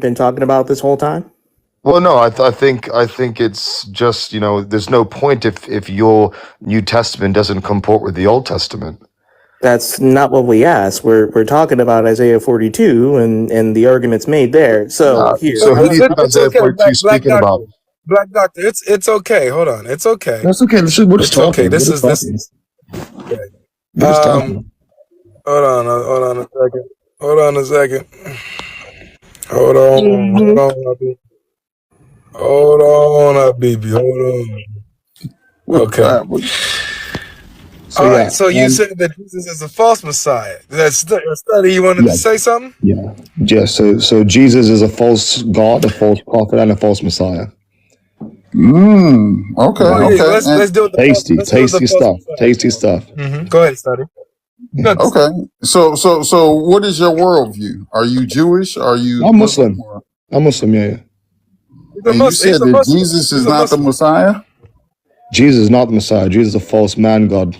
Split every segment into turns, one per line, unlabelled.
been talking about this whole time?
Well, no, I think it's just, there's no point if your New Testament doesn't comport with the Old Testament.
That's not what we asked. We're talking about Isaiah 42 and the arguments made there. So here,
So who do you think
It's
Isaiah
okay,
42
Black
speaking about?
Doctor. Black Doctor, it's okay. Hold on, it's okay.
That's okay. We're just
It's okay.
talking.
This
We're
is
just
this.
talking.
Okay.
We're just talking.
Hold on a second. Hold on a second. Hold on, Habibi. Hold on, Habibi. Hold on. Okay.
So
All
yeah,
right. So you said that Jesus is a false Messiah. That's a study. You wanted to say something?
yeah. So Jesus is a false God, a false prophet, and a false Messiah.
Okay.
Let's do it.
Tasty stuff. Tasty stuff.
Go ahead, study. Good.
Okay. So what is your worldview? Are you Jewish? Are you
I'm Muslim. I'm Muslim, yeah.
And you said that Jesus is not the Messiah?
Jesus is not the Messiah. Jesus is a false man God.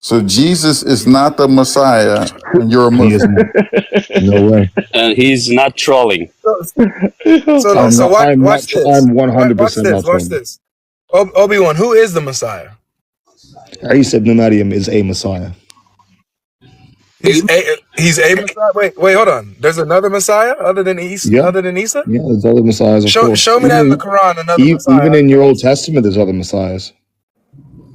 So Jesus is not the Messiah, and you're a Muslim.
No way.
And he's not trolling.
So watch this.
I'm 100% not
Watch this. Obi-Wan, who is the Messiah?
Isa ibn Maryam is a Messiah.
He's a Messiah. Wait, hold on. There's another Messiah other than Isa.
Yeah.
Other than Isa?
Yeah, there's other Messiahs. Of course.
Show me that in the Quran. Another Messiah.
Even in your Old Testament, there's other Messiahs.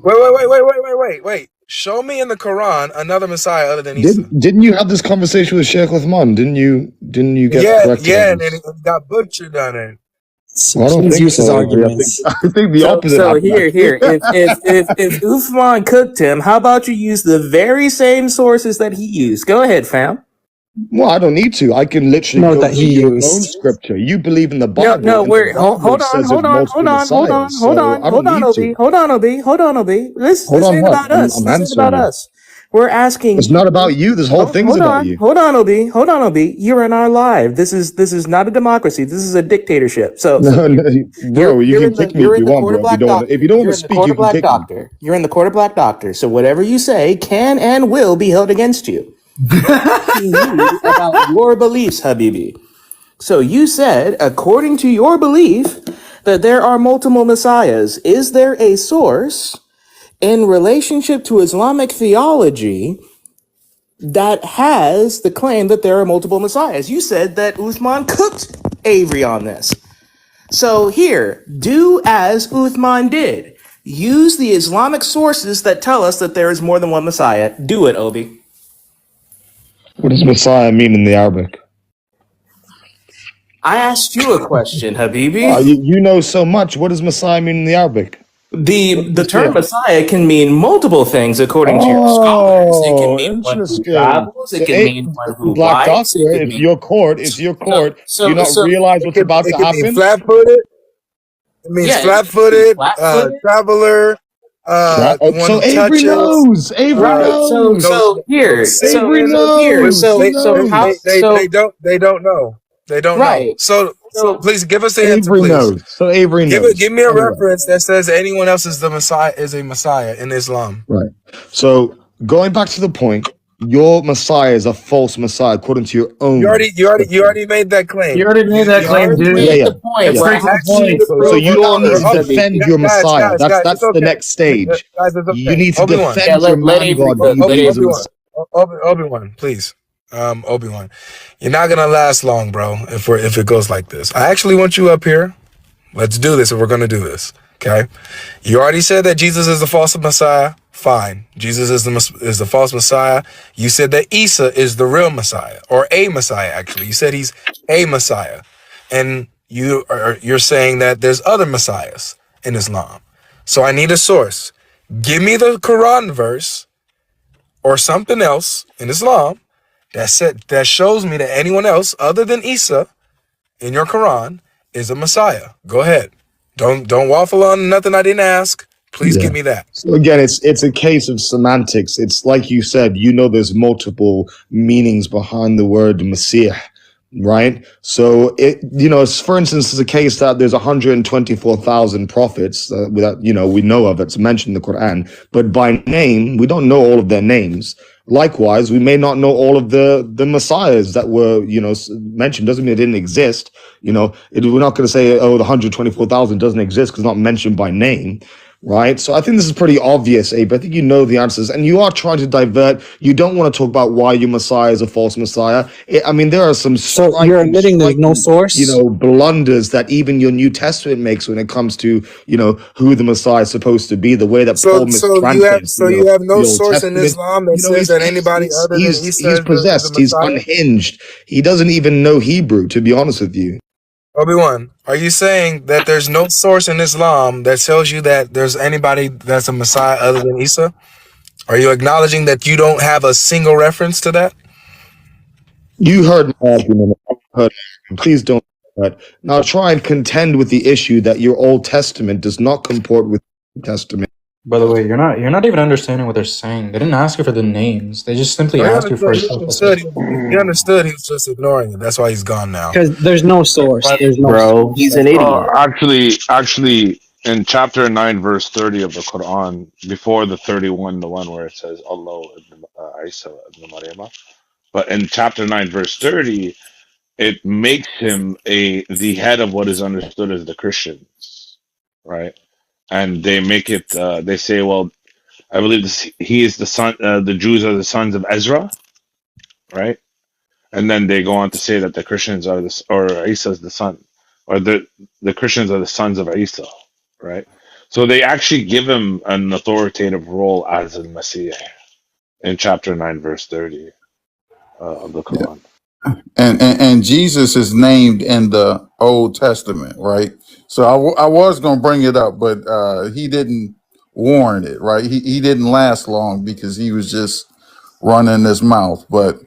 Wait. Show me in the Quran another Messiah other than Isa.
Didn't you have this conversation with Sheikh Uthman? Didn't you get corrected?
Yeah, and then it got butchered on it.
Well, I don't think so. I think the opposite.
So here, if Uthman cooked him, how about you use the very same sources that he used? Go ahead, fam.
Well, I don't need to. I can literally go to your own scripture. You believe in the Bible.
No, hold on, Obi. This ain't about us. This ain't about us. We're asking.
It's not about you. This whole thing's about you.
Hold on, Obi. You're in our live. This is not a democracy. This is a dictatorship. So
no, you can kick me if you want, bro. If you don't want to speak, you can kick me.
You're in the court of Black Doctor. So whatever you say can and will be held against you. About your beliefs, Habibi. So you said, according to your belief, that there are multiple messiahs. Is there a source in relationship to Islamic theology that has the claim that there are multiple messiahs? You said that Uthman cooked Avery on this. So here, do as Uthman did. Use the Islamic sources that tell us that there is more than one messiah. Do it, Obi.
What does Messiah mean in the Arabic?
I asked you a question, Habibi.
You know so much. What does Messiah mean in the Arabic?
The term Messiah can mean multiple things according to your scholars. It can mean one who travels. It can mean one who
Black
lies.
Doctor, it's your court. Do you not realize what's about to happen?
Flat-footed. It means flat-footed, traveler.
So Avery knows. Avery knows.
They don't know. They don't know. So please give us the answer, please.
Knows. So Avery knows.
Give me a reference that says anyone else is a Messiah in Islam.
Right. So going back to the point, your Messiah is a false Messiah according to your own.
You already made that claim.
You already made that claim, dude.
Yeah.
So
you don't need to defend your Messiah. That's the next stage. You need to defend your man God.
Obi-Wan, please. Obi-Wan, you're not gonna last long, bro. If it goes like this, I actually want you up here. Let's do this. If we're gonna do this, okay? You already said that Jesus is the false Messiah. Fine, Jesus is the false Messiah. You said that Isa is the real Messiah, or a Messiah. Actually, you said he's a Messiah, and you're saying that there's other Messiahs in Islam. So I need a source. Give me the Quran verse or something else in Islam that shows me that anyone else other than Isa in your Quran is a Messiah. Go ahead. Don't waffle on nothing I didn't ask. Please give me that.
So again, it's a case of semantics. It's like you said, there's multiple meanings behind the word Messiah, right? So for instance, it's a case that there's 124,000 prophets that we know of that's mentioned in the Quran, but by name, we don't know all of their names. Likewise, we may not know all of the messiahs that were, mentioned. Doesn't mean it didn't exist. We're not going to say, oh, the 124,000 doesn't exist because it's not mentioned by name, right? So I think this is pretty obvious, Abe. I think you know the answers, and you are trying to divert. You don't want to talk about why your Messiah is a false Messiah. There are some
So you're admitting there's no source?
blunders that even your New Testament makes when it comes to, who the Messiah is supposed to be, the way that Paul mistranslates.
You have no
the Old
source in
Testament.
Islam that says that anybody other than Isa
He's
is
possessed.
the
He's
Messiah.
unhinged. He doesn't even know Hebrew, to be honest with you.
Obi-Wan, are you saying that there's no source in Islam that tells you that there's anybody that's a Messiah other than Isa? Are you acknowledging that you don't have a single reference to that?
You heard my argument. Please don't do that. Now try and contend with the issue that your Old Testament does not comport with the New Testament.
By the way, you're not even understanding what they're saying. They didn't ask you for the names. They just simply asked you for a
He understood. He was just ignoring it. That's why he's gone now.
Because there's no source. There's no
Bro,
source.
he's an idiot.
Actually, in chapter 9, verse 30 of the Quran, before the 31, the one where it says Allah ibn Isa ibn Maryam, but in chapter 9, verse 30, it makes him the head of what is understood as the Christians, right? And they make it. They say, well, I believe he is the son. The Jews are the sons of Ezra, right? And then they go on to say that the Christians are or Isa is the son, or the Christians are the sons of Isa, right? So they actually give him an authoritative role as a Messiah in chapter 9, verse 30 of the Quran.
And Jesus is named in the Old Testament, right? So I was going to bring it up, but he didn't warrant it, right? He didn't last long because he was just running his mouth. But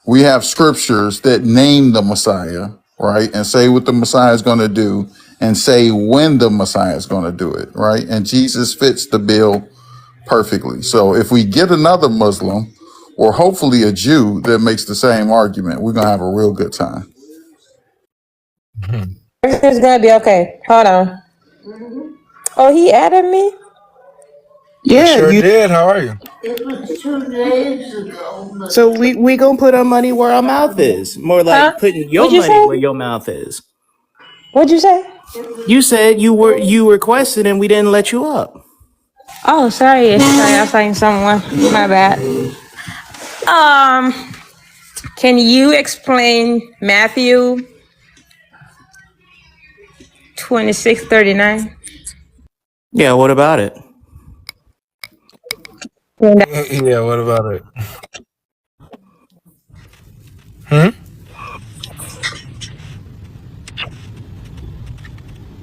we have scriptures that name the Messiah, right? And say what the Messiah is going to do and say when the Messiah is going to do it, right? And Jesus fits the bill perfectly. So if we get another Muslim or hopefully a Jew that makes the same argument, we're going to have a real good time.
Everything's going to be okay. Hold on. Oh, he added me?
Yeah,
Sure
you.
did. How are you?
It was 2 days ago.
So we gonna put our money where our mouth is. More
Huh?
like putting your
What'd you
money
say?
where your mouth is.
What'd you say?
You said you requested and we didn't let you up.
Oh, sorry. Sorry, I was saying someone. My bad. Can you explain Matthew 26:39?
Yeah, what about it?
Yeah. What about it?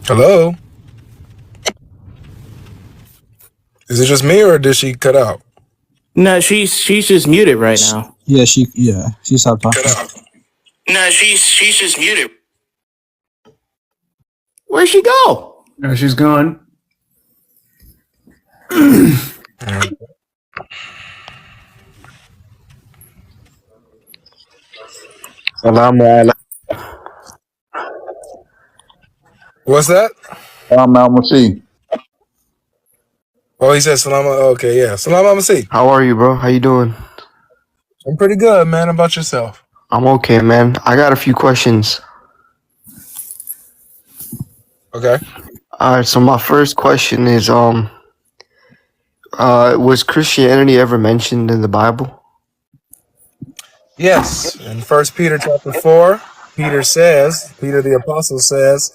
Hello. Is it just me or did she cut out?
No, she's just muted right now.
Yeah, she stopped talking.
No, she's just muted. Where'd she go?
No, she's gone.
Salaam alaikum.
What's that?
Al-Masih.
Oh, he said salam. Okay, yeah. Salam alaikum.
How are you, bro? How you doing?
I'm pretty good, man. How about yourself?
I'm okay, man. I got a few questions.
Okay.
All right, so my first question is, was Christianity ever mentioned in the Bible?
Yes. In 1 Peter chapter 4, Peter the apostle says,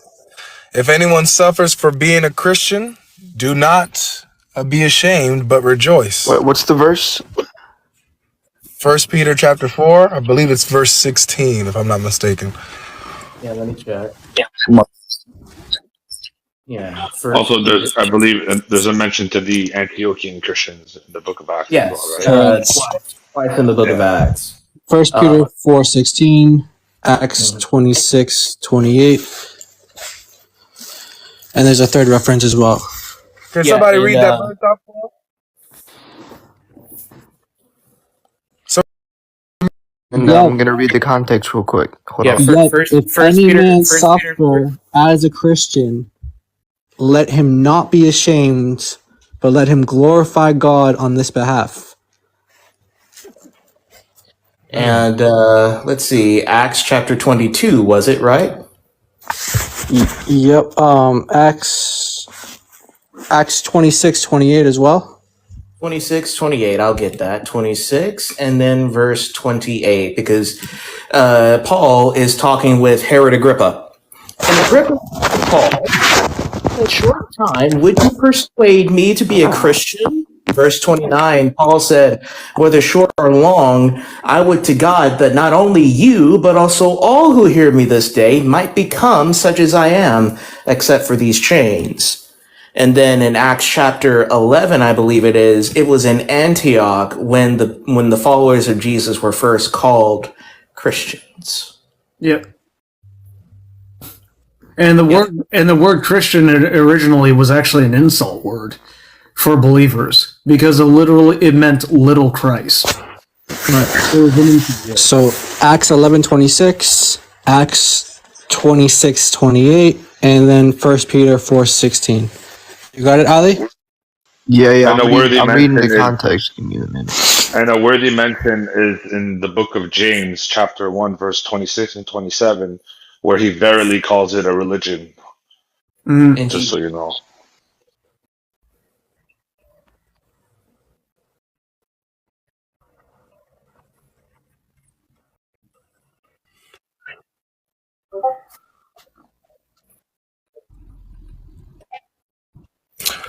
if anyone suffers for being a Christian, do not be ashamed, but rejoice.
What's the verse?
1 Peter chapter 4, I believe it's verse 16, if I'm not mistaken.
Yeah, let me check. Yeah.
Also, I believe there's a mention to the Antiochian Christians in the book of Acts as well, right?
Twice in the book of Acts.
1 Peter 4:16, Acts 26:28. And there's a third reference as well.
Can somebody read that verse out for us?
And I'm going to read the context real quick. Hold on.
If any man suffer as a Christian, let him not be ashamed, but let him glorify God on this behalf.
And let's see, Acts chapter 22, was it, right?
Yep. Acts 26:28 as well.
26, 28. I'll get that. 26, and then verse 28, because Paul is talking with Herod Agrippa. And Agrippa asked Paul, in a short time, would you persuade me to be a Christian? Verse 29, Paul said, whether short or long, I would to God that not only you, but also all who hear me this day might become such as I am, except for these chains. And then in Acts chapter 11, I believe it was in Antioch when the followers of Jesus were first called Christians.
Yep. And the word Christian originally was actually an insult word for believers because it meant little Christ.
So Acts 11:26, Acts 26:28, and then 1 Peter 4:16. You got it, Ali?
Yeah,
And a worthy
I'm reading the
mention
context. Give me a minute.
and a worthy mention is in the book of James, chapter 1, verse 26 and 27, where he verily calls it a religion.
And
Just so you know.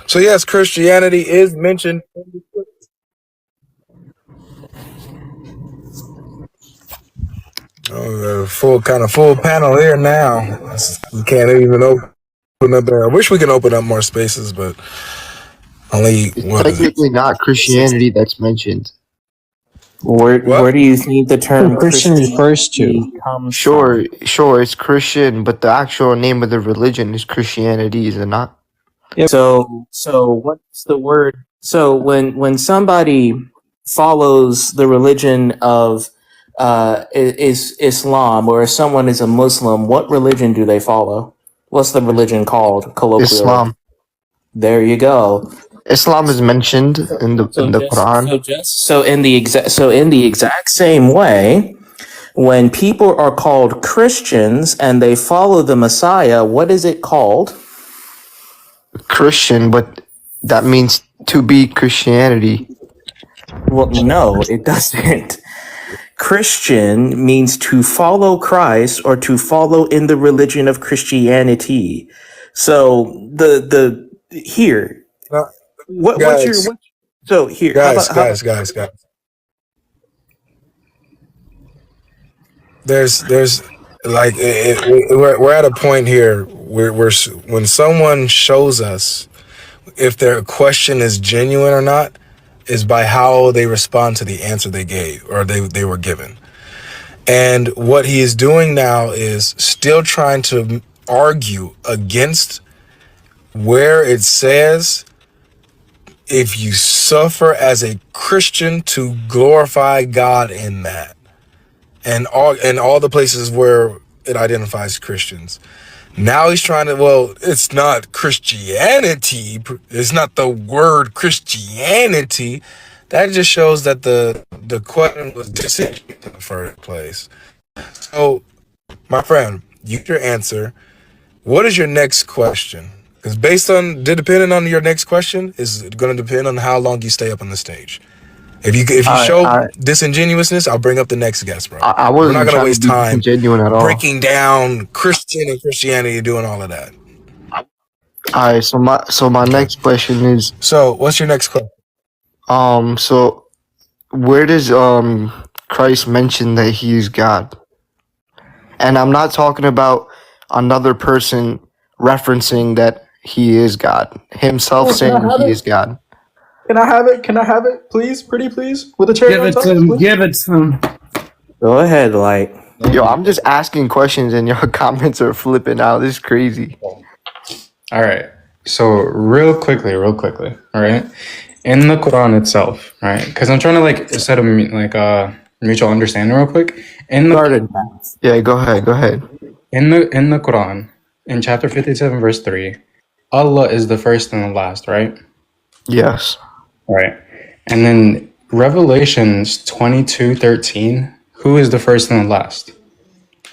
So yes, Christianity is mentioned. Full panel here now. We can't even open up there. I wish we could open up more spaces, but only
It's
what is it?
technically not Christianity that's mentioned.
where do you think the term
Christian refers
Christianity
to?
comes
Sure,
from?
it's Christian, but the actual name of the religion is Christianity, is it not?
Yep.
So what's the word? So when somebody follows the religion of is Islam, or if someone is a Muslim, what religion do they follow? What's the religion called colloquially?
Islam.
There you go.
Islam is mentioned in the Quran.
So in the exact same way, when people are called Christians and they follow the Messiah, what is it called?
Christian, but that means to be Christianity.
Well, no, it doesn't. Christian means to follow Christ or to follow in the religion of Christianity. So here,
No,
what's your
guys,
so here?
guys. There's like we're at a point here where when someone shows us if their question is genuine or not is by how they respond to the answer they gave or they were given. And what he is doing now is still trying to argue against where it says if you suffer as a Christian to glorify God in that. And all the places where it identifies Christians. Now he's trying to, well, it's not Christianity. It's not the word Christianity. That just shows that the question was disingenuous in the first place. So, my friend, you get your answer. What is your next question? Because depending on your next question is going to depend on how long you stay up on the stage. If you show disingenuousness, I'll bring up the next guest, bro.
I
We're not
wasn't
going to
trying to
waste
be
time
disingenuous at all.
breaking down Christian and Christianity, doing all of that.
All right, so my next question is,
So what's your next question?
so where does Christ mention that he is God? And I'm not talking about another person referencing that he is God, himself saying he is God.
Can I have it? Can I have it? Please, pretty please? With a cherry on top?
Give it to him.
Go ahead, Light.
Yo, I'm just asking questions and your comments are flipping out. This is crazy.
All right. So real quickly, all right. In the Quran itself, right? Because I'm trying to set a mutual understanding real quick.
Yeah, go ahead.
In the Quran, in chapter 57, verse 3, Allah is the first and the last, right?
Yes.
Right. And then Revelations 22:13, who is the first and the last?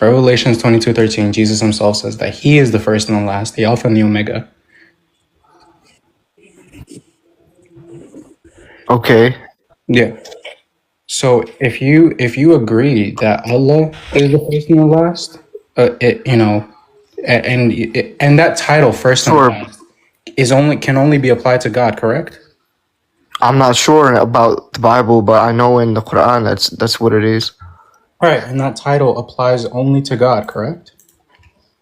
Revelations 22:13, Jesus himself says that he is the first and the last, the Alpha and the Omega.
Okay.
Yeah. So if you agree that Allah is the first and the last, and that title first and
Sure.
last can only be applied to God, correct?
I'm not sure about the Bible, but I know in the Quran that's what it is.
Right, and that title applies only to God, correct?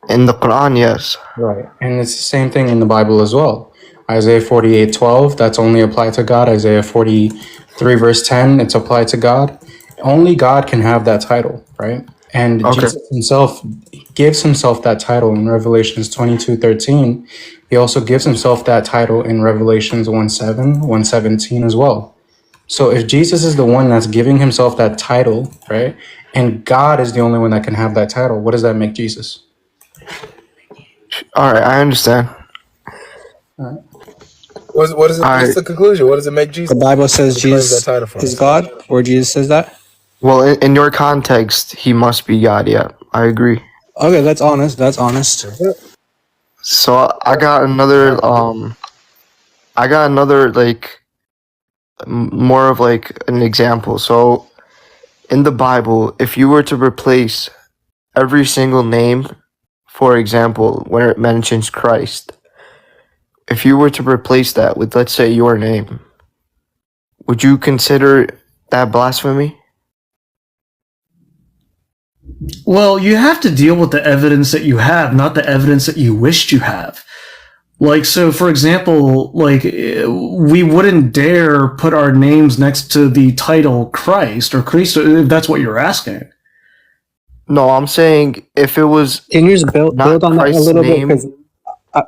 In the Quran, yes.
Right, and it's the same thing in the Bible as well. Isaiah 48:12, that's only applied to God. Isaiah 43 verse 10, it's applied to God. Only God can have that title, right? And
Okay.
Jesus himself gives himself that title in Revelations 22:13. He also gives himself that title in Revelations 1:7, 1:17 as well. So if Jesus is the one that's giving himself that title, right, and God is the only one that can have that title, what does that make Jesus?
All right, I understand.
What's
All
the conclusion? What does it make Jesus?
The Bible says
He claims that
Jesus
title for
is
us.
God, or Jesus says that.
Well, in your context, he must be God. Yeah, I agree.
Okay, that's honest. That's honest.
So I got another like more of like an example. So in the Bible, if you were to replace every single name, for example, when it mentions Christ, if you were to replace that with, let's say, your name, would you consider that blasphemy?
Well, you have to deal with the evidence that you have, not the evidence that you wished you have. Like, so for example, like, we wouldn't dare put our names next to the title Christ or Christo, if that's what you're asking.
No, I'm saying if it was
Can you just build
not
on that a
Christ's
little bit?
name.
Because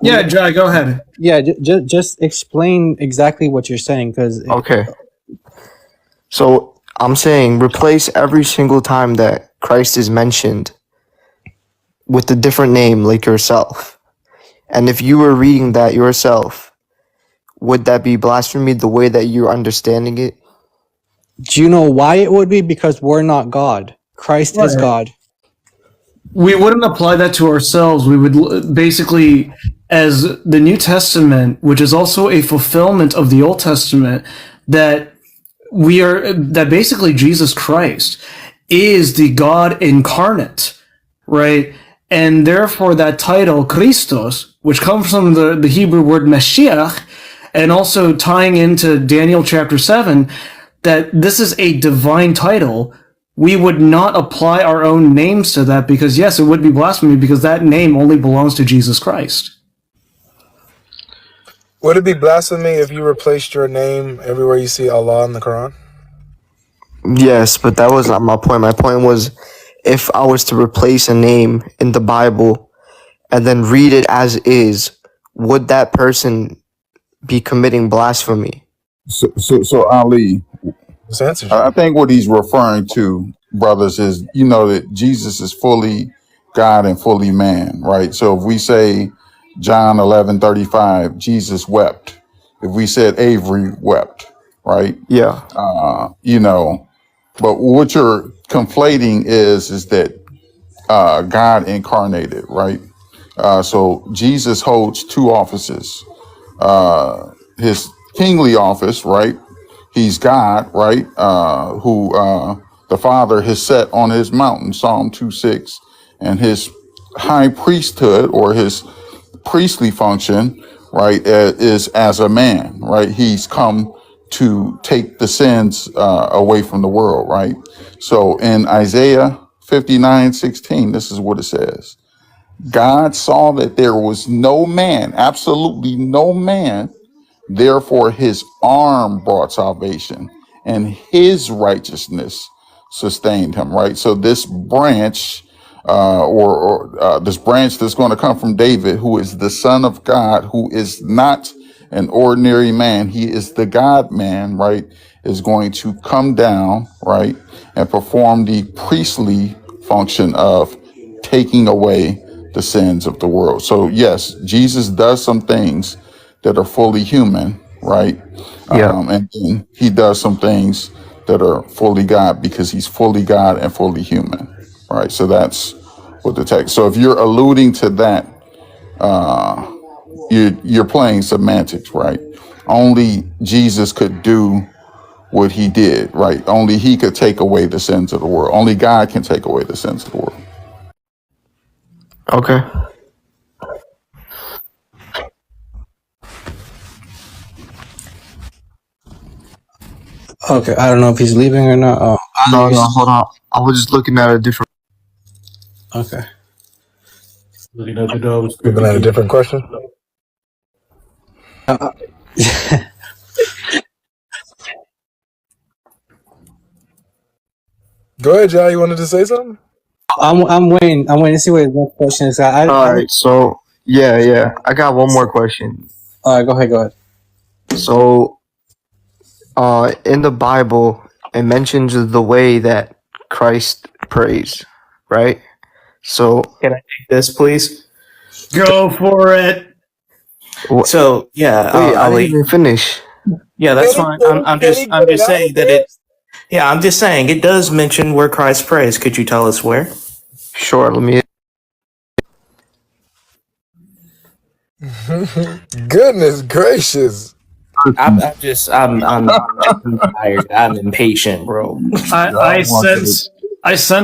Yeah, Jai, go ahead.
yeah, just explain exactly what you're saying. Because
Okay. So I'm saying replace every single time that Christ is mentioned with a different name like yourself. And if you were reading that yourself, would that be blasphemy the way that you're understanding it?
do you know why it would be? Because we're not God. Christ is
Right.
God.
We wouldn't apply that to ourselves. We would basically, as the New Testament, which is also a fulfillment of the Old Testament, that basically Jesus Christ is the God incarnate, right? And therefore that title, Christos, which comes from the Hebrew word Mashiach, and also tying into Daniel chapter 7, that this is a divine title. We would not apply our own names to that because, yes, it would be blasphemy because that name only belongs to Jesus Christ.
Would it be blasphemy if you replaced your name everywhere you see Allah in the Quran?
Yes, but that was not my point. My point was if I was to replace a name in the Bible and then read it as is, would that person be committing blasphemy?
So Ali,
This answers
I
you.
think what he's referring to, brothers, is that Jesus is fully God and fully man, right? So if we say John 11:35, Jesus wept. If we said Avery wept, right?
Yeah.
But what you're conflating is that God incarnated, right? So Jesus holds two offices. His kingly office, right? He's God, right? Who the Father has set on his mountain, Psalm 2:6, and his high priesthood or his priestly function, right, is as a man, right? He's come to take the sins away from the world, right? So in Isaiah 59:16, this is what it says. God saw that there was no man, absolutely no man. Therefore, his arm brought salvation and his righteousness sustained him, right? So this branch, this branch that's going to come from David, who is the son of God, who is not an ordinary man, he is the God man, right? Is going to come down, right? And perform the priestly function of taking away the sins of the world. So yes, Jesus does some things that are fully human, right?
Yeah.
And then he does some things that are fully God because he's fully God and fully human, right? So that's what the text. So if you're alluding to that, you're playing semantics, right? Only Jesus could do what he did, right? Only he could take away the sins of the world. Only God can take away the sins of the world.
Okay.
Okay, I don't know if he's leaving or not. Oh,
No, hold on. I was just looking at a different.
okay.
Looking at a different question. Go ahead, Jai. You wanted to say something?
I'm waiting. I'm waiting to see what his next question is.
All right. So yeah. I got one more question.
All right, go ahead. Go ahead.
So, in the Bible, it mentions the way that Christ prays, right? So,
Can I take this, please?
Go for it.
So yeah,
wait, I didn't
Ali.
even finish.
Yeah, that's fine. I'm just saying that it. Yeah, I'm just saying it does mention where Christ prays. Could you tell us where?
Sure. Let me.
Goodness gracious.
I'm tired. I'm impatient, bro.
I sense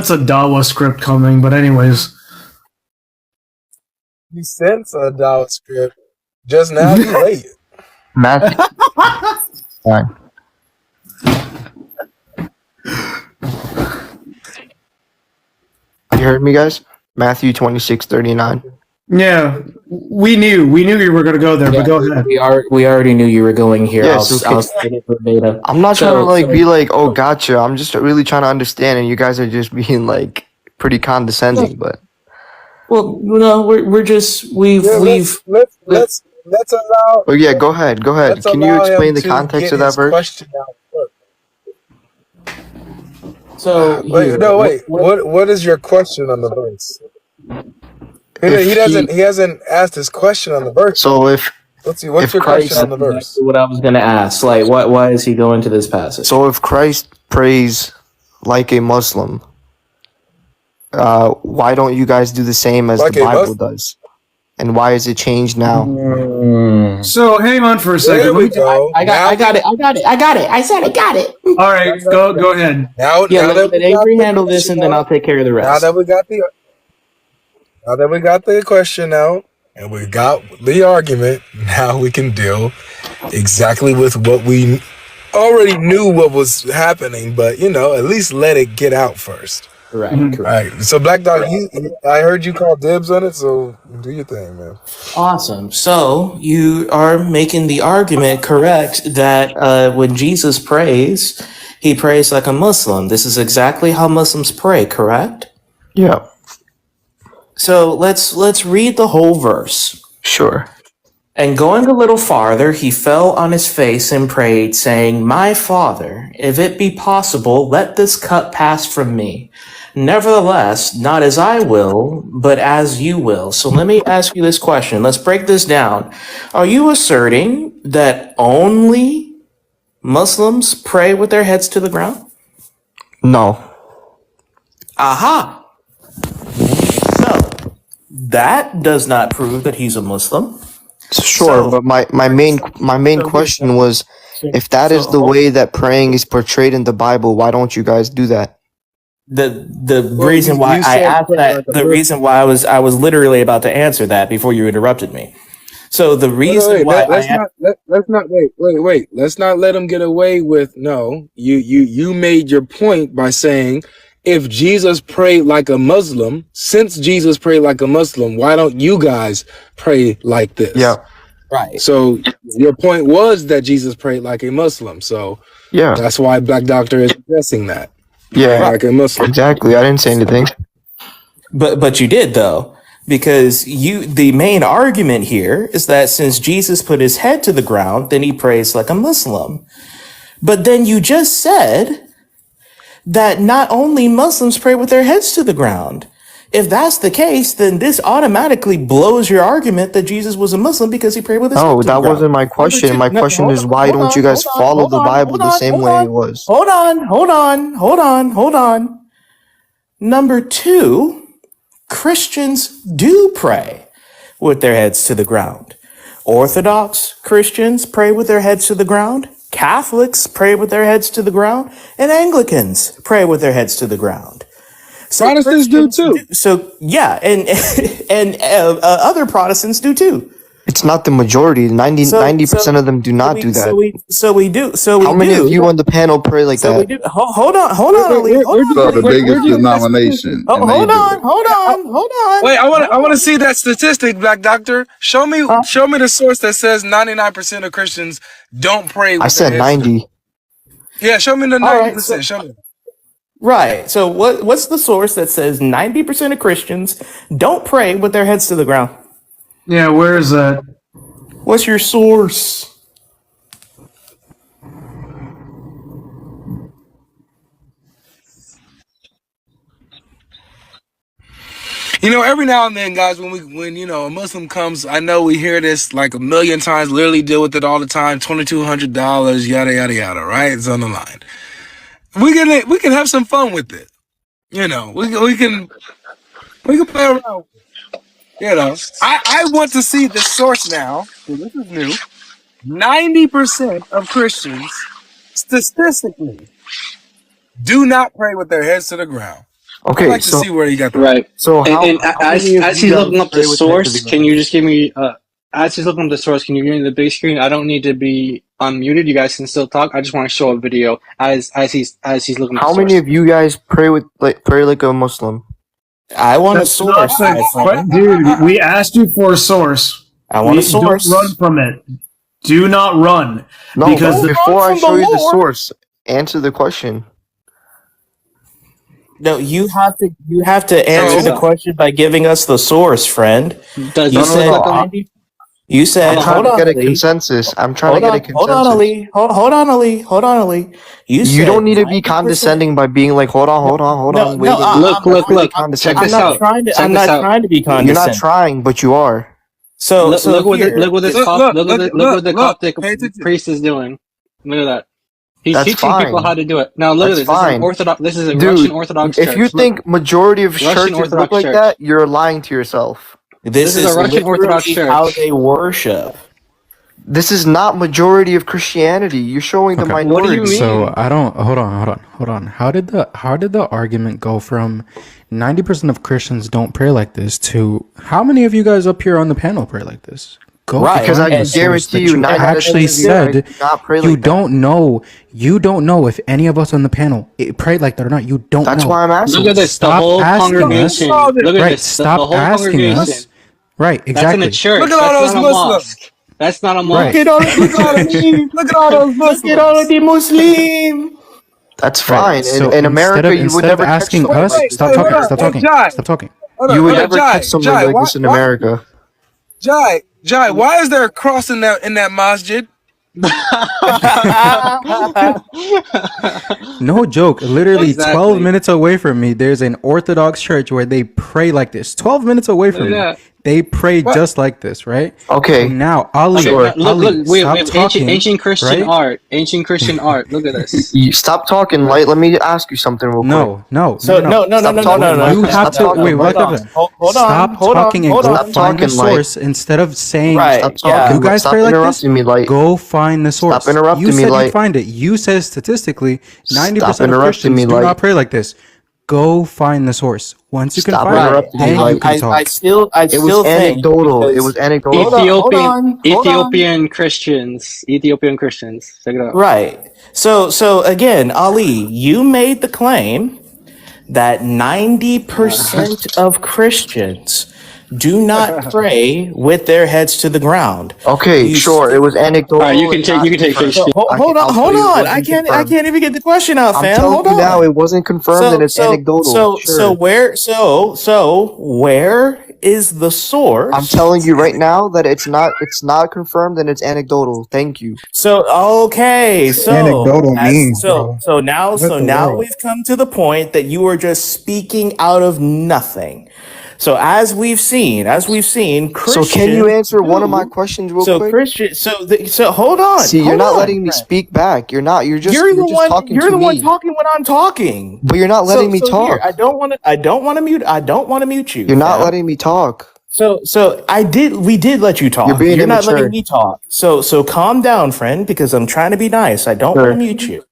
a Dawa script coming, but anyways.
You sense a doubt script. Just now, you late.
Matthew. Fine. You heard me, guys? Matthew 26:39.
Yeah, we knew you were gonna go there, but go ahead.
We already knew you were going here.
Yes,
I'll state it verbatim.
I'm not trying to be like, oh, gotcha. I'm just really trying to understand, and you guys are just being like pretty condescending. But
Well, no, we're just we've.
Let's allow.
oh yeah, go ahead.
Let's
Can you
allow
explain
him
the
to
context
get
of that
his
verse?
question out first.
So
What is your question on the verse? He hasn't asked his question on the verse.
So if
Let's see. What's your question on the verse?
What I was gonna ask, like, why is he going to this passage?
So if Christ prays like a Muslim, why don't you guys do the same as
Like
the
a
Bible
Muslim?
does? And why is it changed now?
So hang on for a second.
There we go.
I got it. I said I got it.
All right, go ahead.
Now
Let
that
Avery handle this, and then I'll take care of the
Now
rest.
that we got the question out and we got the argument, now we can deal exactly with what we already knew what was happening, but at least let it get out first.
Correct.
All right. So Black Dog, I heard you call dibs on it, so do your thing, man.
Awesome. So you are making the argument correct that when Jesus prays, he prays like a Muslim. This is exactly how Muslims pray, correct?
Yeah,
So let's read the whole verse.
sure.
And going a little farther, he fell on his face and prayed, saying, "My Father, if it be possible, let this cup pass from me. Nevertheless, not as I will, but as you will." So let me ask you this question. Let's break this down. Are you asserting that only Muslims pray with their heads to the ground?
No.
Aha! So that does not prove that he's a Muslim.
Sure,
So-
but my main question was, if that is the way that praying is portrayed in the Bible, why don't you guys do that?
The reason why I asked that, the reason why I was literally about to answer that before you interrupted me. So the reason why
Let's not let him get away with no. You made your point by saying, if Jesus prayed like a Muslim, since Jesus prayed like a Muslim, why don't you guys pray like this?
Yeah.
right.
So your point was that Jesus prayed like a Muslim. So
Yeah.
that's why Black Doctor is addressing that.
Yeah.
Like a Muslim.
Exactly. I didn't say anything.
But you did though, because the main argument here is that since Jesus put his head to the ground, then he prays like a Muslim. But then you just said that not only Muslims pray with their heads to the ground. If that's the case, then this automatically blows your argument that Jesus was a Muslim because he prayed with his head
No,
to the
that
ground.
wasn't my
Number
question.
two,
My
no,
question is, why
hold
don't
on,
you guys
hold on,
follow
hold
the
on,
Bible
hold
the
on,
same
hold
way it
on,
was?
hold on, hold on, hold on, hold on. Number two, Christians do pray with their heads to the ground. Orthodox Christians pray with their heads to the ground. Catholics pray with their heads to the ground, and Anglicans pray with their heads to the ground. So
Protestants do
Christians do.
too.
So yeah, and other Protestants do too.
It's not the majority.
So
90% of them do not do that.
we do. So
How
we
many of
do.
you on the panel pray like
So we
that?
do. Hold on, Ali. Hold on,
So the
Ali.
biggest
Where'd you get that statistic?
denomination, and they
Hold
do
on,
it.
hold on, hold on.
Wait, I want to see that statistic, Black Doctor. Show me the source that says 99% of Christians don't pray
I
with their
said
heads to the.
90.
Yeah, show me the
All right. So
90%. Show me.
right. So what's the source that says 90% of Christians don't pray with their heads to the ground?
Yeah, where is that?
What's your source?
You know, every now and then, guys, when a Muslim comes, I know we hear this like a million times. Literally deal with it all the time. $2,200, yada yada yada. Right? It's on the line. We can have some fun with it. You know, we can play around. You know, I want to see the source now. This is new. 90% of Christians, statistically, do not pray with their heads to the ground. I'd
Okay,
like to see where you got that.
Right.
so
And
how
as
many of you
he's
guys
looking up the
pray with your head to the
source, can
ground?
you just give me as he's looking up the source, can you give me the big screen? I don't need to be unmuted. You guys can still talk. I just want to show a video as he's looking up the
How
source.
many of you guys pray like a Muslim?
I want a
That's not
source, my
the
friend.
dude. We asked you for a source.
I want a
Don't run
source.
from it. Do not run,
No,
because
Don't
before
run
I
from
show
the
you the
Lord.
source, answer the question.
No, you have to answer the
So,
question by giving us the source, friend.
Does
You
No,
this
no,
look
said
no.
like a
90. You
I'm
said,
trying
hold
to
on,
get a
Ali.
consensus. I'm trying to
Hold
get a
on, hold on,
consensus.
Ali. Hold on, Ali. Hold on, Ali. You
You don't
said
need to be
90%.
condescending by being like, hold
No,
on,
no.
wait.
look
That's really
check
I'm
this
condescending.
not
out.
trying to.
Check
I'm
this
not
out.
trying to be
You're not
condescending.
trying, but you are.
So
Look
here,
what this look what the Coptic
Pay attention.
priest is doing. Look at that. He's
That's
teaching people how
fine.
to do it. Now look at
That's
this. This is an
fine.
Orthodox. This is a Russian
Dude,
Orthodox
if you
church. Look,
think majority of
Russian
churches look
Orthodox
like
church.
that, you're lying to yourself.
this
This is a
is
Russian Orthodox
literally how
church.
they worship.
This is not majority of Christianity. You're showing the
Okay.
What do you
minority.
So
mean?
I don't hold on. How did the argument go from 90% of Christians don't pray like this to how many of you guys up here on the panel pray like this? Go
Right,
Because I
find the
and
source
guarantee
that
you,
you
90%
actually
of you guys
said
do not pray
you
like that.
you don't know if any of us on the panel prayed like that or not. You don't
That's
know.
why I'm
Look
asking.
at this. The
Stop
whole
asking us.
congregation.
all this.
Look at
Right.
this. The
Stop
whole
asking
congregation.
us. Right.
That's in a
Exactly.
church.
Look at all
That's
those
not a
Muslims.
mosque. That's not a
Right.
look
mosque.
at all of
Look
the
at all the
church.
look at all those
Look at all of
Muslims.
the Muslim.
That's
Right.
fine.
So
In America, you would
instead of
never catch
asking
somebody
us,
like this
stop
in
Hold
talking.
on.
Stop
America.
Hey,
talking.
Jai.
Stop talking.
You would
Hold on,
never catch somebody
Jai.
like this in America.
Jai, why is there a cross in that masjid?
No joke. Literally 12
Exactly.
minutes away from me, there's an Orthodox church where they pray like this. 12 minutes away
Look
from
at
me,
that.
they pray
What?
just like this, right? So
Okay,
now, Ali,
Okay,
sure.
look, we
stop
have
talking,
ancient Christian
right?
art. Ancient Christian art. Look at this.
You stop talking, light. Let me ask you something real quick.
No.
So no.
Stop talking,
You
light.
have
Stop
to
talking,
wait.
light.
Hold on.
Stop talking and
Hold
go
on.
Stop
find the
talking, light.
source instead of saying
Right.
Stop
Yeah.
talking.
you guys
Stop
pray like this.
interrupting me, light.
Go find the source.
Stop interrupting
You
me,
said
light.
you'd find it. You said statistically, 90%
Stop
of
interrupting
Christians
me,
do
light.
not pray like this. Go find the source. Once you can
Stop
find it,
interrupting me,
then you
light.
can talk.
I still
It was
think
anecdotal. It
because
was anecdotal.
hold on.
Ethiopian Christians. Ethiopian Christians. Check it out.
Right. So again, Ali, you made the claim that 90% of Christians do not pray with their heads to the ground.
Okay,
You
sure. It was
All right,
anecdotal.
you can
and
take
not
take
confirmed.
Christian.
I'll tell
hold
you it
on.
wasn't
I
confirmed.
can't even get the question out,
I'm
fam.
telling
Hold
you now,
on.
it wasn't confirmed and it's anecdotal. Sure.
Where is the
I'm
source.
telling you right now that it's not confirmed and it's anecdotal. Thank you.
So okay,
Anecdotal means, bro. What
so
the
now
world?
we've come to the point that you are just speaking out of nothing. So as we've seen,
So can you
Christians
answer one of my
do.
questions real
So
quick?
Christian, so hold
See, you're not
on,
letting me
friend.
speak back. You're not.
You're
You're
the
just
one.
talking
You're
to
the one
me.
talking when I'm talking.
But you're not letting me
So here,
talk.
I don't want to mute. I don't want to mute you,
You're not
fam.
letting me talk.
So we did let you
You're
talk.
being
You're not letting
immature.
me talk. So calm down, friend, because I'm trying to be nice. I don't want to
Sure.
mute you.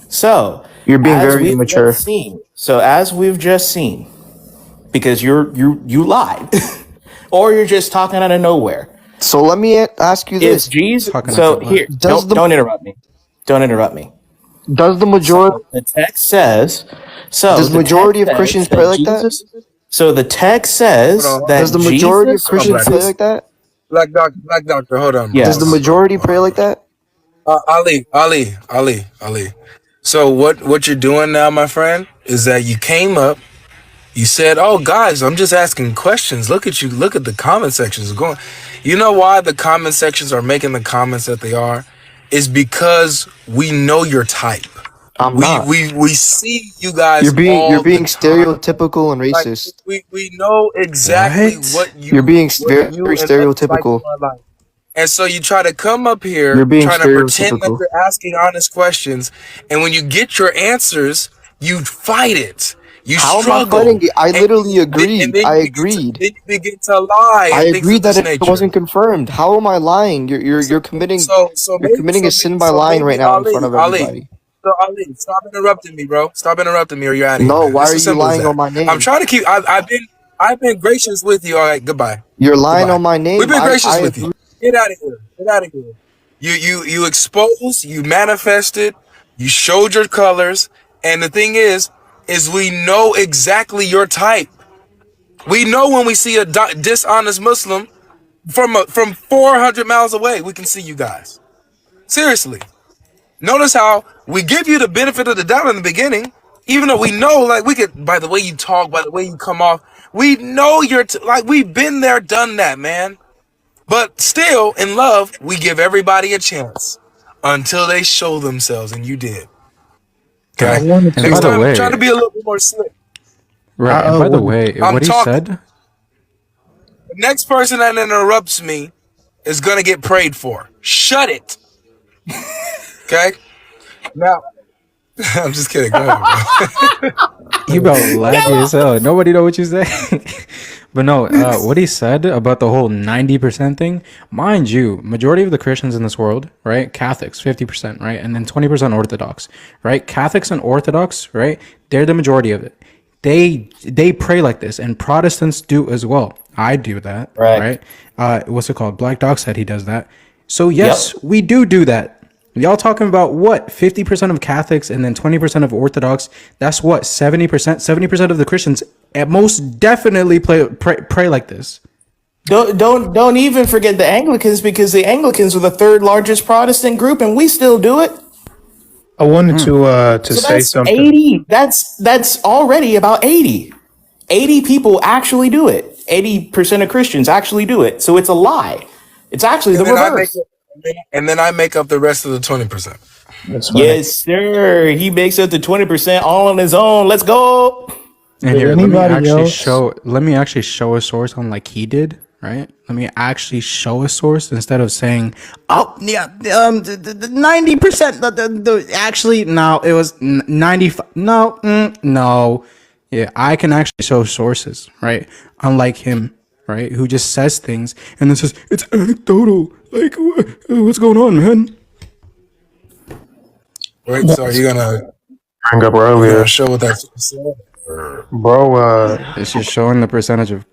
So
You're being
as
very
we've just
immature.
seen, because you lied, or you're just talking out of nowhere.
So let me ask you
Is
this:
Jesus?
Talking out your
So
butt.
here,
Does the
don't interrupt me. Don't interrupt me.
does the majority
So the text says. So
does
the
majority
text
of
says
Christians pray
that
like that?
Jesus. So the text
Hold
says
on, hold
Does
that
the
on.
majority of
Jesus.
Hold on,
Christians
Black.
pray
Jesus.
like that?
Black doctor, hold on, bro.
Does
Hold
the
Yes.
on, bro.
majority
Hold
pray
on,
like
bro.
that?
Ali. So what you're doing now, my friend, is that you came up, you said, "Oh, guys, I'm just asking questions. Look at you. Look at the comment sections going." You know why the comment sections are making the comments that they are? Is because we know your type.
I'm not.
We see you guys
You're
all the
being
time.
stereotypical and
Like
racist.
we know exactly
What?
You're being
what
very
you and others like in
stereotypical.
our life. And so you try to come up
You're
here
being
trying to pretend that
stereotypical.
you're asking honest questions, and when you get your answers, you fight it. You
How am I fighting
struggle,
it? I
and
literally
and
agreed.
then
I
you begin to
agreed.
lie
I
and things of
agreed that
this
it
nature.
wasn't confirmed. How am I lying?
So
You're committing a sin by lying right now in front of everybody.
Ali, stop interrupting me, bro. Stop interrupting me, or you're out of here,
No,
man.
why
It's
are
as
you
simple as
lying
that.
on my
I'm
name?
trying to keep. I've been gracious with you. All right, goodbye.
You're lying
Goodbye.
on my
We've
name.
been gracious
I
with you.
agree.
Get out of here. Get out of here. You exposed, you manifested, you showed your colors, and the thing is we know exactly your type. We know when we see a dishonest Muslim from 400 miles away. We can see you guys. Seriously. Notice how we give you the benefit of the doubt in the beginning, even though we know, like, we could, by the way you talk, by the way you come off, we know you're like, we've been there, done that, man. But still, in love, we give everybody a chance until they show themselves, and you did.
I
Okay?
Right.
wanted
And
to.
by
Next
the
time, try to
way,
be a little bit more slick.
right.
I
And by the
wanted.
way,
I'm
what he
talking.
said.
The next person that interrupts me is going to get prayed for. Shut it. Okay? Now, I'm just kidding. Go ahead, bro.
You about laggy as hell. Nobody know what you say. But no, what he said about the whole 90% thing, mind you, majority of the Christians in this world, right? Catholics, 50%, right? And then 20% Orthodox, right? Catholics and Orthodox, right? They're the majority of it. They pray like this, and Protestants do as well. I do that,
Right.
right? What's it called? Black Dog said he does that. So
Yep.
yes, we do that. Y'all talking about what? 50% of Catholics and then 20% of Orthodox. That's what? 70%? 70% of the Christians at most definitely pray like this.
Don't even forget the Anglicans, because the Anglicans are the third largest Protestant group, and we still do it.
I wanted to
So
say
that's
something.
80. That's already about 80. 80 people actually do it. 80% of Christians actually do it. So it's a lie. It's actually
and
the
then I make
reverse.
it, and then I make up the rest of the 20%.
That's funny.
Yes, sir. He makes up to 20% all on his own. Let's go.
And
Did
here,
anybody else?
let me actually show a source on like he did, right? Let me actually show a source instead of saying, oh yeah, 90%. Actually, no, it was 95. No, no, yeah, I can actually show sources, right? Unlike him, right, who just says things and then says it's anecdotal. Like, what's going on, man?
Right? So are
Bring up
you gonna
earlier,
show what that said? Or
bro.
It's just showing the percentage of.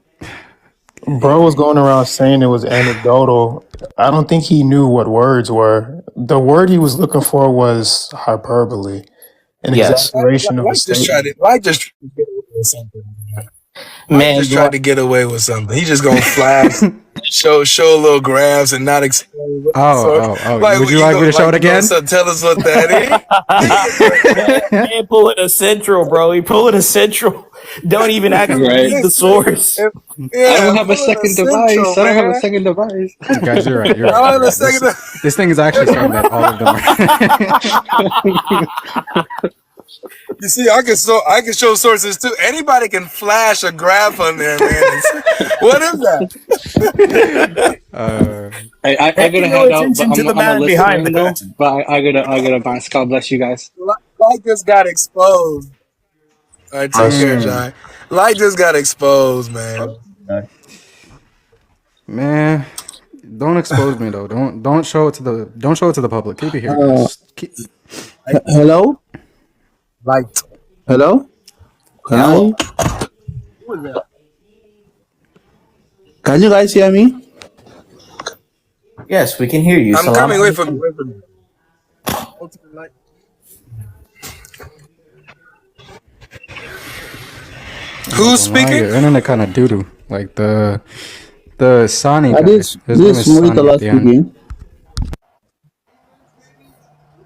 Bro was going around saying it was anecdotal. I don't think he knew what words were. The word he was looking for was hyperbole, an
Yes.
exaggeration of a statement.
Like just tried to get away with something. Mike
Man,
just
you
tried
want
to get away with something. He just gonna flash, show little graphs and not explain what the source.
Oh.
Like
Would you
you
like
know,
me to show it again?
so tell us what that is.
man pulling a central, bro. He pulling a central. Don't even actually
Right.
read the source.
I
Yeah,
don't have a
pulling a
second
central,
device. I don't have a
man.
second device.
Guys, you're right. You're right.
Hold
You're
on a
right.
second.
This thing is actually saying that all of them are.
You see, I can show sources too. Anybody can flash a graph on there, man. What is that?
I
Pay
gotta
no
head out, but
attention to the
I'm a
man behind the
listening though.
curtain.
But I gotta bounce. God bless you guys.
Light just got exposed. All right, take care, John. Light just got exposed, man.
Man, don't expose me though. Don't show it to the public. Keep it here, guys.
Hello?
Light.
Hello?
Hello.
Can you guys hear me?
Yes, we can hear you.
I'm
Salam
coming. Wait for
alaikum.
me. Wait for me. Light. Who's speaking?
Your internet kind of doo doo. Like the Sani guy.
This
His name is Sani
Muritala
at the end.
speaking.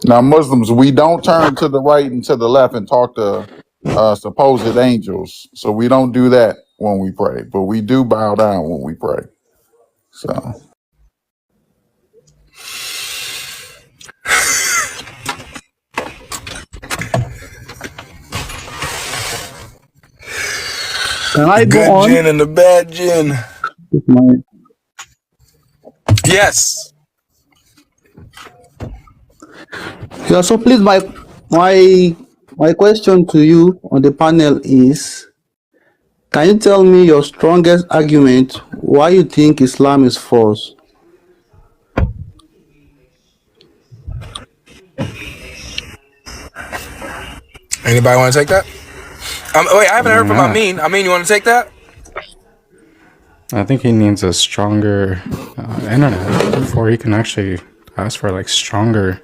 Now, Muslims, we don't turn to the right and to the left and talk to supposed angels. So we don't do that when we pray, but we do bow down when we pray. So
Can I go
Good
on?
gin and the bad gin.
With my
Yes.
Yeah, so please, my question to you on the panel is: can you tell me your strongest argument why you think Islam is false?
Anybody want to take that? Wait, I haven't heard from Amin. Amin, you want to take that?
I think he needs a stronger internet before he can actually ask for like stronger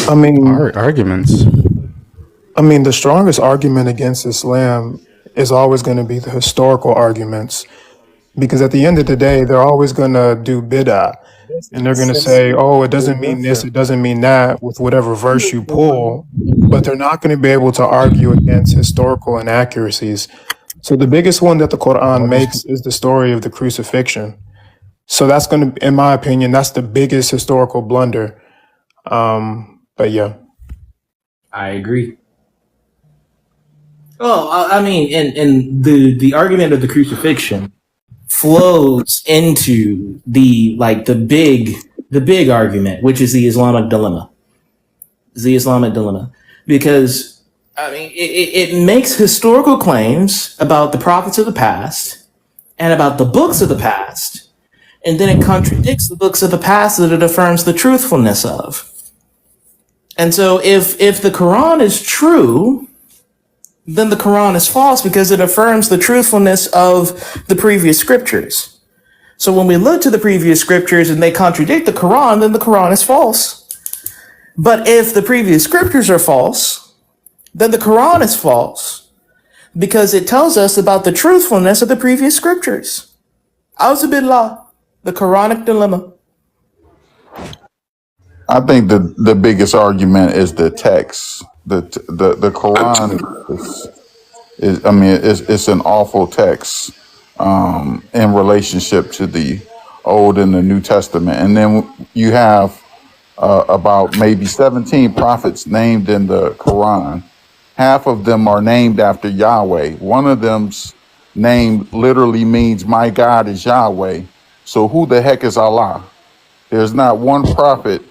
I mean,
arguments.
the strongest argument against Islam is always going to be the historical arguments, because at the end of the day, they're always going to do bid'ah, and they're going to say, "Oh, it doesn't mean this, it doesn't mean that," with whatever verse you pull, but they're not going to be able to argue against historical inaccuracies. So the biggest one that the Quran makes is the story of the crucifixion. So that's going to, in my opinion, that's the biggest historical blunder. But yeah.
I agree. Well, I mean, and the argument of the crucifixion flows into the big argument, which is the Islamic dilemma. The Islamic dilemma, because I mean, it makes historical claims about the prophets of the past and about the books of the past, and then it contradicts the books of the past that it affirms the truthfulness of. And so if the Quran is true, then the Quran is false because it affirms the truthfulness of the previous scriptures. So when we look to the previous scriptures and they contradict the Quran, then the Quran is false. But if the previous scriptures are false, then the Quran is false because it tells us about the truthfulness of the previous scriptures. Auzubillah, the Quranic dilemma.
I think the biggest argument is the text. The Quran it's an awful text in relationship to the Old and the New Testament, and then you have about maybe 17 prophets named in the Quran. Half of them are named after Yahweh. One of them's name literally means "my God is Yahweh." So who the heck is Allah? There's not one prophet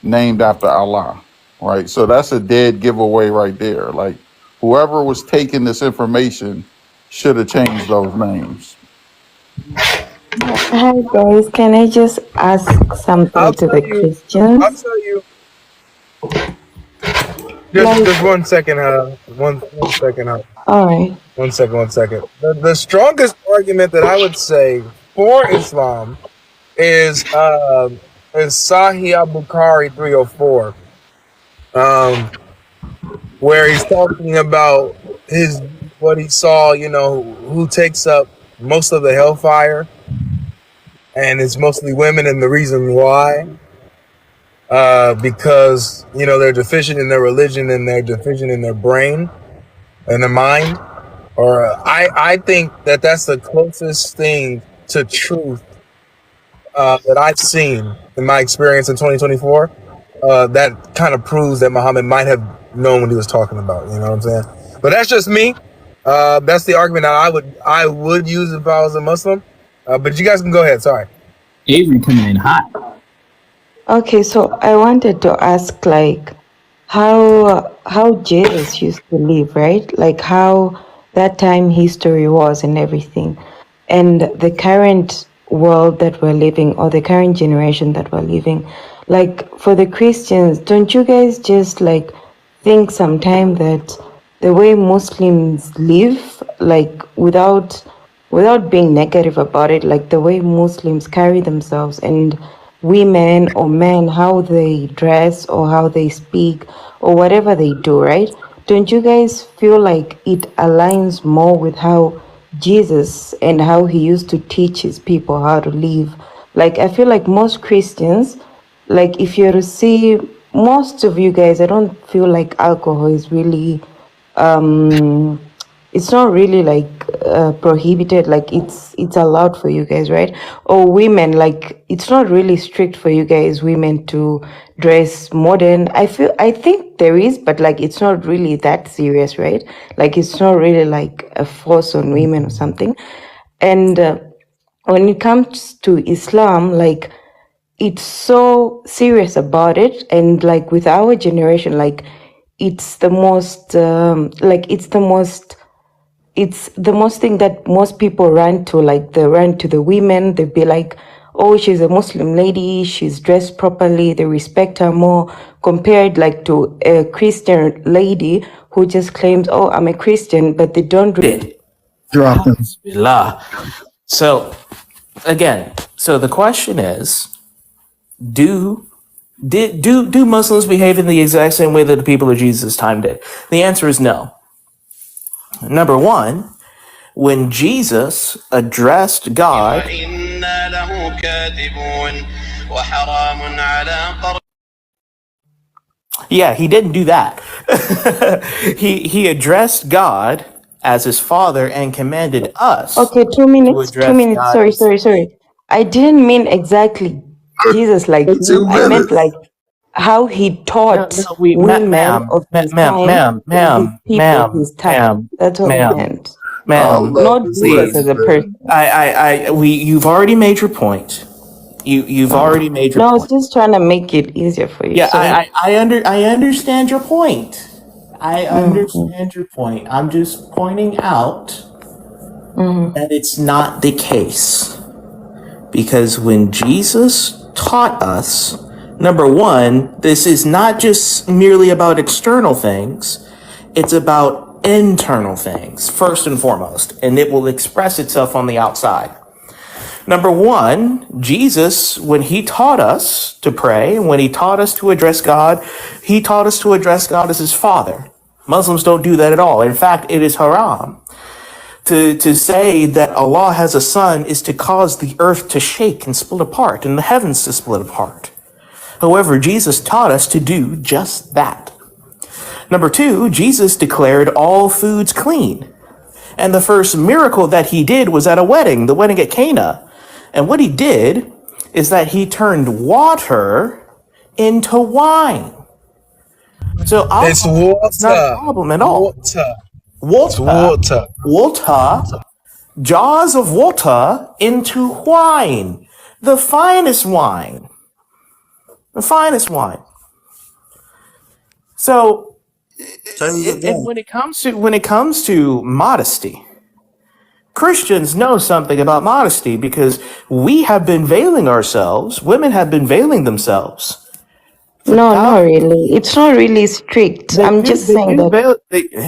named after Allah, right? So that's a dead giveaway right there. Like whoever was taking this information should have changed those names.
Hi guys, can I just ask something to the Christians?
I'll tell you. Just 1 second, one second,
All right.
1 second, 1 second. The strongest argument that I would say for Islam is Sahih al-Bukhari 304, where he's talking about his what he saw, who takes up most of the hellfire, and it's mostly women, and the reason why, because they're deficient in their religion and they're deficient in their brain and their mind. Or I think that that's the closest thing to truth that I've seen in my experience in 2024. That kind of proves that Muhammad might have known what he was talking about. You know what I'm saying? But that's just me. That's the argument that I would use if I was a Muslim. But you guys can go ahead. Sorry.
Avery coming in hot.
Okay, so I wanted to ask, like, how Jesus used to live, right? Like how that time history was and everything, and the current world that we're living, or the current generation that we're living. Like for the Christians, don't you guys just like think sometime that the way Muslims live, like without being negative about it, like the way Muslims carry themselves, and women or men, how they dress or how they speak or whatever they do, right? Don't you guys feel like it aligns more with how Jesus and how he used to teach his people how to live? Like I feel like most Christians, like if you're to see most of you guys, I don't feel like alcohol is really it's not really like prohibited, like it's allowed for you guys, right? Or women, like it's not really strict for you guys women to dress modern. I think there is, but like it's not really that serious, right? Like it's not really like a force on women or something. And when it comes to Islam, like it's so serious about it, and like with our generation, like it's the most it's the most thing that most people run to. Like they run to the women, they'd be like, oh, she's a Muslim lady, she's dressed properly, they respect her more, compared like to a Christian lady who just claims, oh, I'm a Christian, but they don't really
Drop them.
So again, so the question is, do Muslims behave in the exact same way that the people of Jesus' time did? The answer is no. Number one, when Jesus addressed God, yeah, he didn't do that. he addressed God as his father and commanded us
Okay,
to
2 minutes,
address God
sorry,
as.
sorry. I didn't mean exactly Jesus like him.
2
I meant
minutes.
like how he
No,
taught
no, we,
women of his time and his people his time. That's what I meant.
I
ma'am,
love
Not
this
Jesus
please.
as a
lady, man.
person.
You've already made your point. You've already made your
No, I was
point.
just trying to make it easier for you.
Yeah,
Sorry.
I understand your point. I
Mm-hmm.
understand your point. I'm just pointing out
Mm-hmm.
that it's not the case. Because when Jesus taught us, number one, this is not just merely about external things, it's about internal things, first and foremost, and it will express itself on the outside. Number one, Jesus, when he taught us to pray, when he taught us to address God, he taught us to address God as his Father. Muslims don't do that at all. In fact, it is haram. To say that Allah has a son is to cause the earth to shake and split apart and the heavens to split apart. However, Jesus taught us to do just that. Number two, Jesus declared all foods clean. And the first miracle that he did was at a wedding, the wedding at Cana. And what he did is that he turned water into wine. So
It's
alcohol is not a
water.
problem at all.
Water. It's
Water,
water.
water, jars of water into wine. The finest wine. The finest wine. So, and when it comes to modesty, Christians know something about modesty because we have been veiling ourselves. Women have been veiling themselves for
No, not
thousands of
really. It's
years.
not really strict. I'm just
They
saying
do
that.
veil.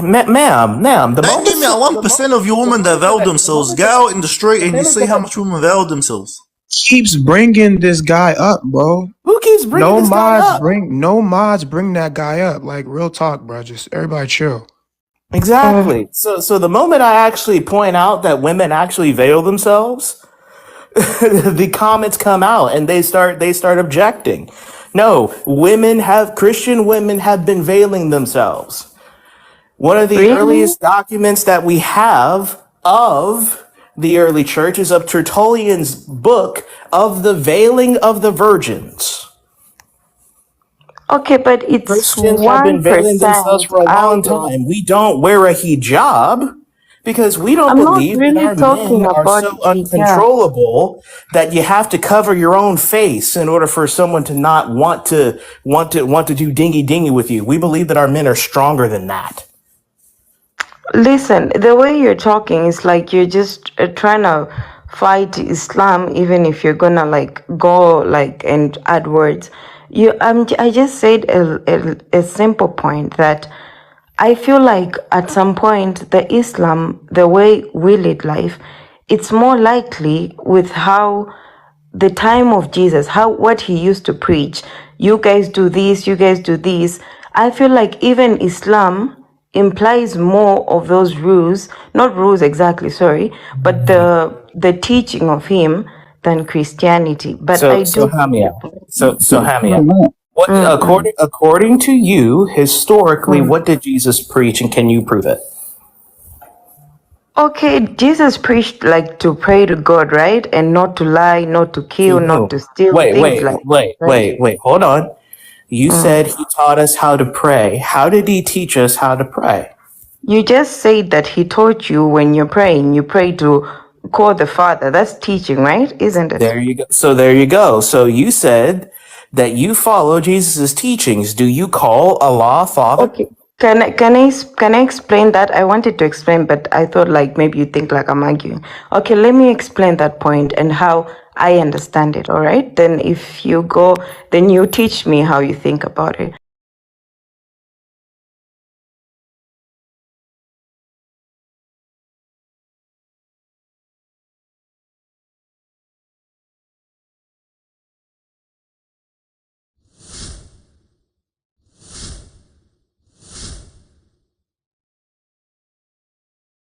Ma'am.
Give me a 1% of your women that veil themselves. Go out in the street and you see how much women veil themselves.
Keeps bringing this guy up, bro.
Who keeps bringing this guy up?
No mods bring that guy up. Like real talk, bro. Just everybody chill.
Exactly. So the moment I actually point out that women actually veil themselves, the comments come out and they start objecting. No, Christian women have been veiling themselves. One of the
Really?
earliest documents that we have of the early church is of Tertullian's book of the veiling of the virgins.
Okay, but it's
Christians have been veiling themselves
1%
for a long
out of.
time. We don't wear a hijab because we don't
I'm not
believe that
really
our
talking
men are
about
so
hijab.
uncontrollable that you have to cover your own face in order for someone to not want to do dingy dingy with you. We believe that our men are stronger than that.
Listen, the way you're talking is like you're just trying to fight Islam, even if you're gonna like go like and add words. I just said a simple point that I feel like at some point the Islam, the way we lead life, it's more likely with how the time of Jesus, how what he used to preach. You guys do this, you guys do this. I feel like even Islam implies more of those rules, not rules exactly, sorry, but the teaching of him than Christianity. But
So
I
so
do
Hamia. So Hamia.
Amen.
What
mm-mm,
according to you, historically,
mm.
what did Jesus preach and can you prove it?
Okay, Jesus preached like to pray to God, right? And not to lie, not to
To
kill, not to
whom?
steal,
Wait,
things
wait,
like
wait,
that, right?
wait, wait. Hold on. You
Mm.
said he taught us how to pray. How did he teach us how to pray?
You just said that he taught you when you're praying, you pray to call the Father. That's teaching, right? Isn't it?
There you go. So there you go. So you said that you follow Jesus' teachings. Do you call Allah Father?
Okay. Can I explain that? I wanted to explain, but I thought like maybe you think like I'm arguing. Okay, let me explain that point and how I understand it. All right. Then if you go, then you teach me how you think about it.